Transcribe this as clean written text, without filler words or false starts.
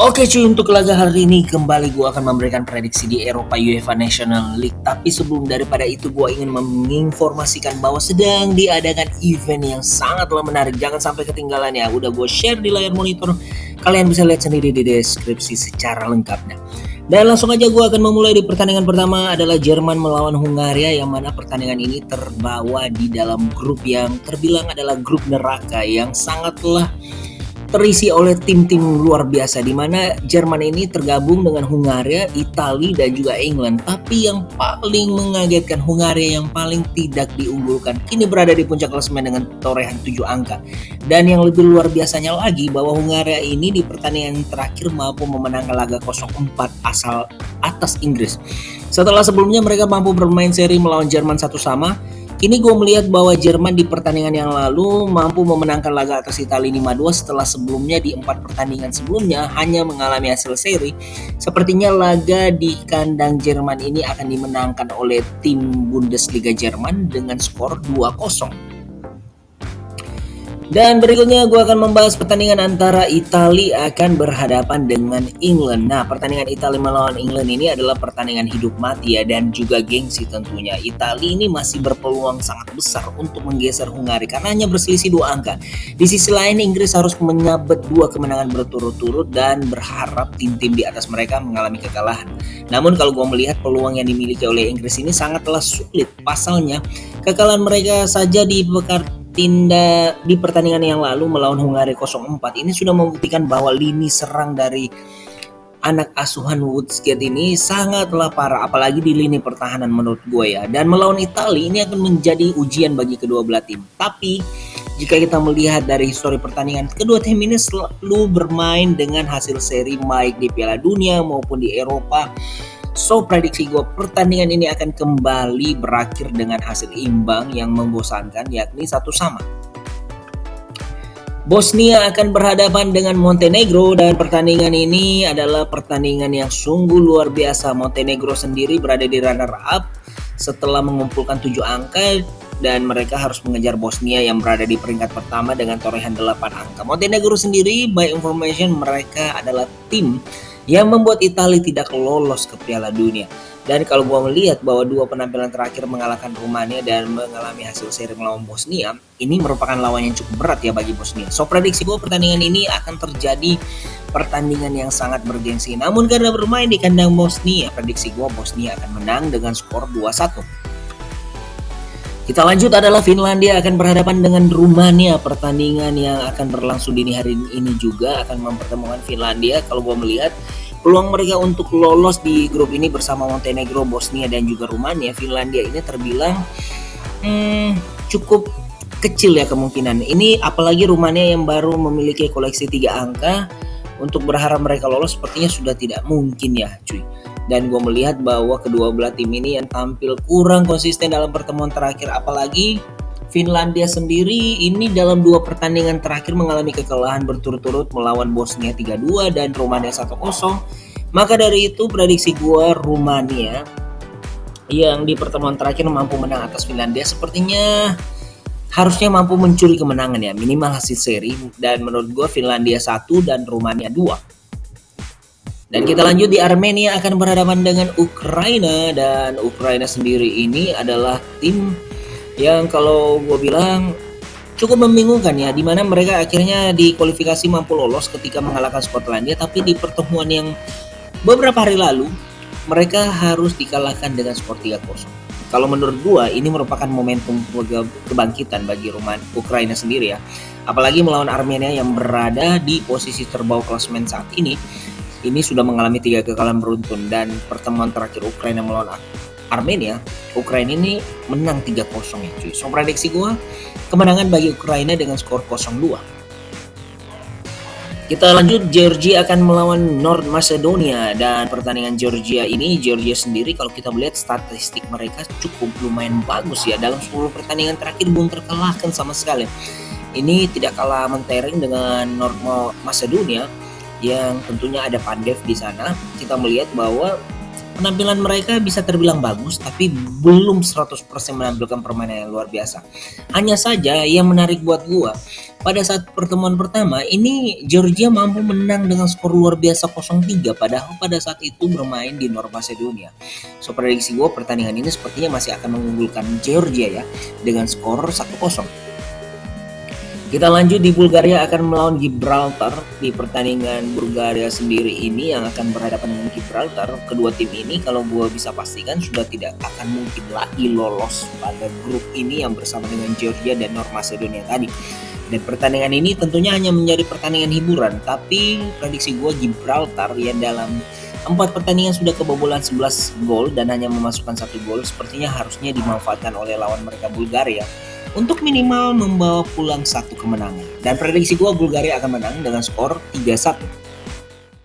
Oke cuy, untuk laga hari ini kembali gue akan memberikan prediksi di Eropa UEFA National League. Tapi sebelum daripada itu gue ingin menginformasikan bahwa sedang diadakan event yang sangatlah menarik. Jangan sampai ketinggalan ya. Udah gue share di layar monitor. Kalian bisa lihat sendiri di deskripsi secara lengkapnya. Dan langsung aja gue akan memulai di pertandingan pertama adalah Jerman melawan Hungaria, yang mana pertandingan ini terbawa di dalam grup yang terbilang adalah grup neraka yang sangatlah terisi oleh tim-tim luar biasa, di mana Jerman ini tergabung dengan Hungaria, Italia dan juga England. Tapi yang paling mengagetkan, Hungaria yang paling tidak diunggulkan kini berada di puncak klasemen dengan torehan 7 angka. Dan yang lebih luar biasanya lagi bahwa Hungaria ini di pertandingan terakhir mampu memenangkan laga 0-4 asal atas Inggris. Setelah sebelumnya mereka mampu bermain seri melawan Jerman 1-1. Kini gue melihat bahwa Jerman di pertandingan yang lalu mampu memenangkan laga atas Italia 5-2 setelah sebelumnya di 4 pertandingan sebelumnya hanya mengalami hasil seri. Sepertinya laga di kandang Jerman ini akan dimenangkan oleh tim Bundesliga Jerman dengan skor 2-0. Dan berikutnya gue akan membahas pertandingan antara Italia akan berhadapan dengan England. Nah, pertandingan Italia melawan England ini adalah pertandingan hidup mati ya, dan juga gengsi tentunya. Italia ini masih berpeluang sangat besar untuk menggeser Hungaria karena hanya berselisih 2 angka. Di sisi lain, Inggris harus menyabet 2 kemenangan berturut-turut dan berharap tim-tim di atas mereka mengalami kekalahan. Namun kalau gue melihat peluang yang dimiliki oleh Inggris ini sangatlah sulit. Pasalnya, kekalahan mereka saja di pertandingan yang lalu melawan Hungaria 0-4 ini sudah membuktikan bahwa lini serang dari anak asuhan Southgate ini sangatlah parah, apalagi di lini pertahanan menurut gue ya. Dan melawan Italia ini akan menjadi ujian bagi kedua belah tim. Tapi jika kita melihat dari histori pertandingan, kedua tim ini selalu bermain dengan hasil seri baik di Piala Dunia maupun di Eropa. So, prediksi gue pertandingan ini akan kembali berakhir dengan hasil imbang yang membosankan, yakni 1-1. Bosnia akan berhadapan dengan Montenegro, dan pertandingan ini adalah pertandingan yang sungguh luar biasa. Montenegro sendiri berada di runner up setelah mengumpulkan 7 angka, dan mereka harus mengejar Bosnia yang berada di peringkat pertama dengan torehan 8 angka. Montenegro sendiri, by information, mereka adalah tim yang membuat Italia tidak lolos ke Piala Dunia. Dan kalau gue melihat bahwa 2 penampilan terakhir mengalahkan Rumania dan mengalami hasil seri melawan Bosnia, ini merupakan lawan yang cukup berat ya bagi Bosnia. So, prediksi gue pertandingan ini akan terjadi pertandingan yang sangat bergengsi. Namun karena bermain di kandang Bosnia, prediksi gue Bosnia akan menang dengan skor 2-1. Kita lanjut adalah Finlandia akan berhadapan dengan Rumania. Pertandingan yang akan berlangsung dini hari ini juga akan mempertemukan Finlandia. Kalau gue melihat peluang mereka untuk lolos di grup ini bersama Montenegro, Bosnia dan juga Rumania, Finlandia ini terbilang cukup kecil ya kemungkinan. Ini apalagi Rumania yang baru memiliki koleksi 3 angka, untuk berharap mereka lolos sepertinya sudah tidak mungkin ya cuy. Dan gue melihat bahwa kedua belah tim ini yang tampil kurang konsisten dalam pertemuan terakhir. Apalagi Finlandia sendiri ini dalam 2 pertandingan terakhir mengalami kekalahan berturut-turut melawan Bosnia 3-2 dan Rumania 1-0. Maka dari itu prediksi gue Rumania yang di pertemuan terakhir mampu menang atas Finlandia sepertinya harusnya mampu mencuri kemenangan ya, minimal hasil seri. Dan menurut gue Finlandia 1 dan Rumania 2. Dan kita lanjut di Armenia akan berhadapan dengan Ukraina, dan Ukraina sendiri ini adalah tim yang kalau gue bilang cukup membingungkan ya, dimana mereka akhirnya di kualifikasi mampu lolos ketika mengalahkan Skotlandia, tapi di pertemuan yang beberapa hari lalu mereka harus dikalahkan dengan skor 3-0. Kalau menurut gue ini merupakan momentum kebangkitan bagi Ukraina sendiri ya, apalagi melawan Armenia yang berada di posisi terbawah klasemen saat ini. Ini sudah mengalami 3 kekalahan beruntun, dan pertemuan terakhir Ukraina melawan Armenia, Ukraina ini menang 3-0 ya cuy. So, prediksi gue kemenangan bagi Ukraina dengan skor 0-2. Kita lanjut, Georgia akan melawan North Macedonia, dan pertandingan Georgia sendiri kalau kita melihat statistik mereka cukup lumayan bagus ya. Dalam 10 pertandingan terakhir belum terkalahkan sama sekali. Ini tidak kalah mentereng dengan North Macedonia yang tentunya ada Pandev di sana. Kita melihat bahwa penampilan mereka bisa terbilang bagus, tapi belum 100% menampilkan permainan yang luar biasa. Hanya saja yang menarik buat gua, pada saat pertemuan pertama ini Georgia mampu menang dengan skor luar biasa 0-3, padahal pada saat itu bermain di Nor Macedonia. So prediksi gua pertandingan ini sepertinya masih akan mengunggulkan Georgia ya dengan skor 1-0. Kita lanjut di Bulgaria akan melawan Gibraltar. Di pertandingan Bulgaria sendiri ini yang akan berhadapan dengan Gibraltar, kedua tim ini kalau gue bisa pastikan sudah tidak akan mungkin lagi lolos pada grup ini yang bersama dengan Georgia dan Nor Macedonia tadi. Dan pertandingan ini tentunya hanya menjadi pertandingan hiburan, tapi prediksi gue Gibraltar yang dalam 4 pertandingan sudah kebobolan 11 gol dan hanya memasukkan 1 gol, sepertinya harusnya dimanfaatkan oleh lawan mereka Bulgaria untuk minimal membawa pulang 1 kemenangan. Dan prediksi gue Bulgaria akan menang dengan skor 3-1.